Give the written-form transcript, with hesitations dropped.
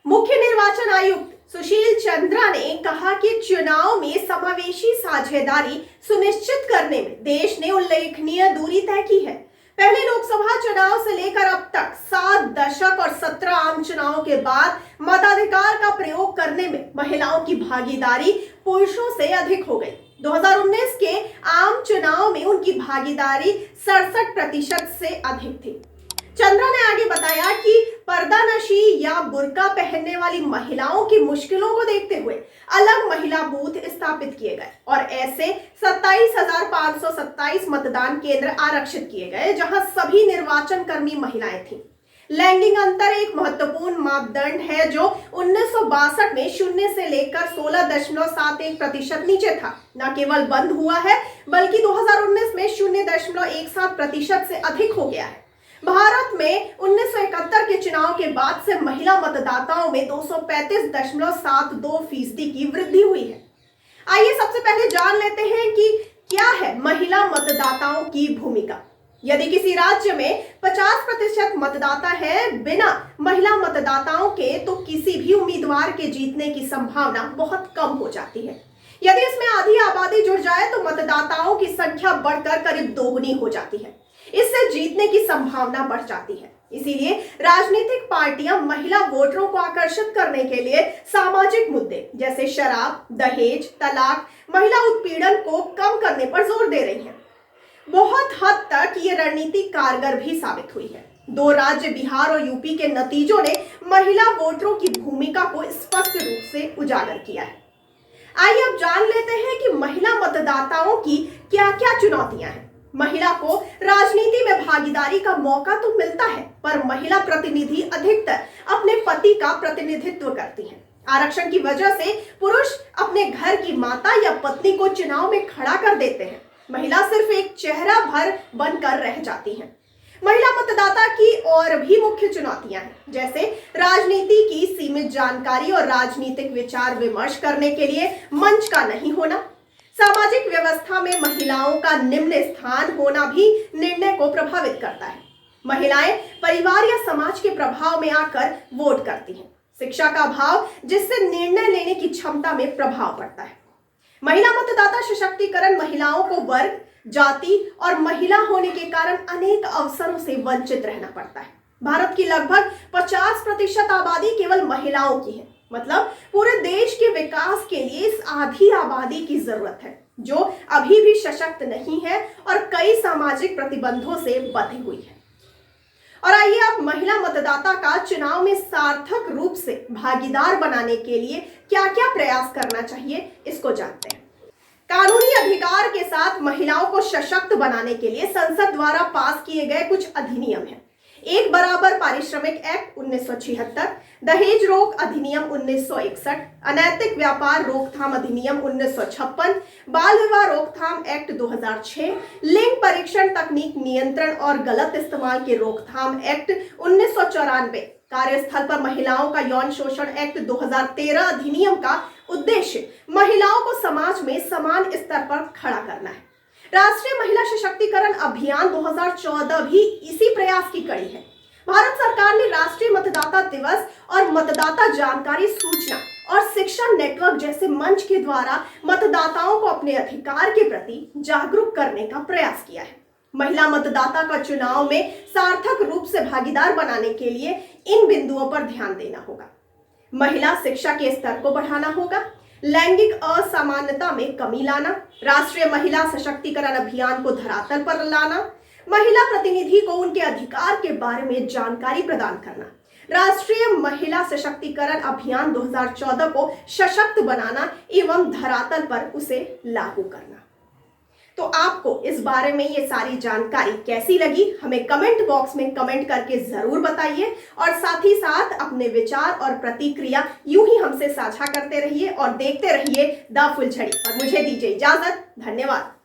मुख्य निर्वाचन आयुक्त सुशील चंद्रा ने कहा कि चुनाव में समावेशी साझेदारी सुनिश्चित करने में देश ने उल्लेखनीय दूरी तय की है। पहले लोकसभा चुनाव से लेकर अब तक 7 दशक और 17 आम चुनावों के बाद मताधिकार का प्रयोग करने में महिलाओं की भागीदारी पुरुषों से अधिक हो गई। 2019 के आम चुनाव में उनकी भागीदारी 67% से अधिक थी। चंद्रा ने आगे बताया कि पर्दानशी या बुर्का पहनने वाली महिलाओं की मुश्किलों को देखते हुए अलग महिला बूथ स्थापित किए गए और ऐसे 27,527 मतदान केंद्र आरक्षित किए गए जहां सभी निर्वाचन कर्मी महिलाएं थीं। लैंगिक अंतर एक महत्वपूर्ण मापदंड है जो 1962 में 0 से लेकर 16.71% नीचे था। न केवल बंद हुआ है बल्कि 2019 में 0.17% से अधिक हो गया है। भारत में 1971 के चुनाव के बाद से महिला मतदाताओं में 235.72% की वृद्धि हुई है। आइए सबसे पहले जान लेते हैं कि क्या है महिला मतदाताओं की भूमिका। यदि किसी राज्य में 50% मतदाता है बिना महिला मतदाताओं के, तो किसी भी उम्मीदवार के जीतने की संभावना बहुत कम हो जाती है। यदि इसमें आधी आबादी जुड़ जाए तो मतदाताओं की संख्या बढ़कर करीब दोगुनी हो जाती है। इससे जीतने की संभावना बढ़ जाती है। इसीलिए राजनीतिक पार्टियां महिला वोटरों को आकर्षित करने के लिए सामाजिक मुद्दे जैसे शराब, दहेज, तलाक, महिला उत्पीड़न को कम करने पर जोर दे रही हैं। बहुत हद तक ये रणनीति कारगर भी साबित हुई है। 2 राज्य बिहार और यूपी के नतीजों ने महिला वोटरों की भूमिका को स्पष्ट रूप से उजागर किया है। आइए अब जान लेते हैं कि महिला मतदाताओं की क्या क्या चुनौतियां हैं। महिला को राजनीति में भागीदारी का मौका तो मिलता है, पर महिला प्रतिनिधि अधिकतर अपने पति का प्रतिनिधित्व करती हैं। आरक्षण की वजह से पुरुष अपने घर की माता या पत्नी को चुनाव में खड़ा कर देते हैं। महिला सिर्फ एक चेहरा भर बनकर रह जाती हैं। महिला मतदाता की और भी मुख्य चुनौतियां हैं, जैसे राजनीति की सीमित जानकारी और राजनीतिक विचार विमर्श करने के लिए मंच का नहीं होना। सामाजिक व्यवस्था में महिलाओं का निम्न स्थान होना भी निर्णय को प्रभावित करता है। महिलाएं परिवार या समाज के प्रभाव में आकर वोट करती हैं। शिक्षा का अभाव जिससे निर्णय लेने की क्षमता में प्रभाव पड़ता है। महिला मतदाता सशक्तिकरण महिलाओं को वर्ग, जाति और महिला होने के कारण अनेक अवसरों से वंचित रहना पड़ता है। भारत की लगभग 50% आबादी केवल महिलाओं की है। मतलब पूरे देश के विकास के लिए इस आधी आबादी की जरूरत है जो अभी भी सशक्त नहीं है और कई सामाजिक प्रतिबंधों से बंधी हुई है। और आइए अब महिला मतदाता का चुनाव में सार्थक रूप से भागीदार बनाने के लिए क्या-क्या प्रयास करना चाहिए, इसको जानते हैं। कानूनी अधिकार के साथ महिलाओं को सशक्त बनाने के लिए संसद द्वारा पास किए गए कुछ अधिनियम हैं। एक बराबर पारिश्रमिक एक्ट 1976, दहेज रोक अधिनियम 1961, अनैतिक व्यापार रोकथाम अधिनियम 1956, बाल विवाह रोकथाम एक्ट 2006, लिंग परीक्षण तकनीक नियंत्रण और गलत इस्तेमाल के रोकथाम एक्ट 1994, कार्यस्थल पर महिलाओं का यौन शोषण एक्ट 2013 अधिनियम का उद्देश्य महिलाओं को समाज में समान स्तर पर खड़ा करना है। राष्ट्रीय महिला सशक्तिकरण अभियान 2014 भी इसी प्रयास की कड़ी है। भारत सरकार ने राष्ट्रीय मतदाता दिवस और मतदाता जानकारी सूचना और शिक्षा नेटवर्क जैसे मंच के द्वारा मतदाताओं को अपने अधिकार के प्रति जागरूक करने का प्रयास किया है। महिला मतदाता का चुनाव में सार्थक रूप से भागीदार बनाने के लिए इन बिंदुओं पर ध्यान देना होगा। महिला शिक्षा के स्तर को बढ़ाना होगा, लैंगिक असमानता में कमी लाना, राष्ट्रीय महिला सशक्तिकरण अभियान को धरातल पर लाना, महिला प्रतिनिधि को उनके अधिकार के बारे में जानकारी प्रदान करना, राष्ट्रीय महिला सशक्तिकरण अभियान 2014 को सशक्त बनाना एवं धरातल पर उसे लागू करना। तो आपको इस बारे में ये सारी जानकारी कैसी लगी, हमें कमेंट बॉक्स में कमेंट करके जरूर बताइए और साथ ही साथ अपने विचार और प्रतिक्रिया यूं ही हमसे साझा करते रहिए और देखते रहिए द फुलझड़ी। और मुझे दीजिए इजाजत। धन्यवाद।